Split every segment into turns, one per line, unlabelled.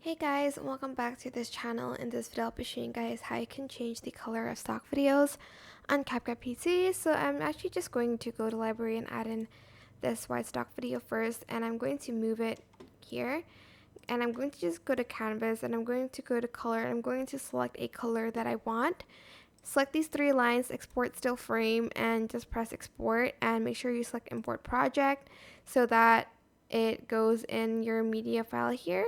Hey guys, welcome back to this channel. In this video I'll be showing you guys how you can change the color of stock videos on CapCut PC. So I'm actually just going to go to library and add in this white stock video first, and I'm going to move it here, and I'm going to just go to canvas, and I'm going to go to color, and I'm going to select a color that I want. Select these three lines, export still frame, and just press export, and make sure you select import project so that it goes in your media file here.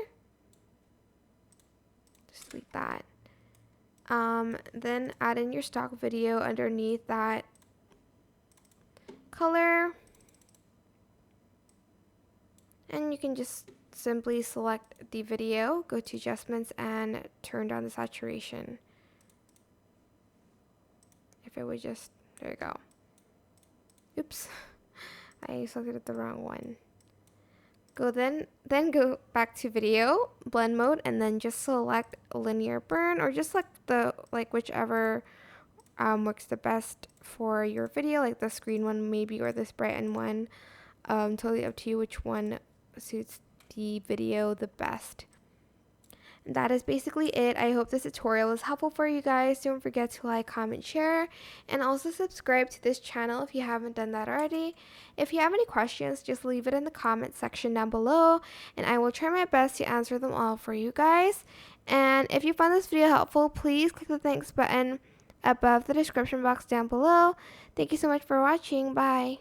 Just delete that. Then add in your stock video underneath that color, and you can just simply select the video, go to adjustments, and turn down the saturation. If it would just, there you go. Oops, I selected the wrong one. Then go back to video, blend mode, and then just select linear burn, or just select the whichever works the best for your video, like the screen one maybe, or this brighten one. Totally up to you which one suits the video the best. And that is basically it. I hope this tutorial was helpful for you guys. Don't forget to like, comment, share, and also subscribe to this channel if you haven't done that already. If you have any questions, just leave it in the comment section down below, and I will try my best to answer them all for you guys. And if you found this video helpful, please click the thanks button above the description box down below. Thank you so much for watching. Bye.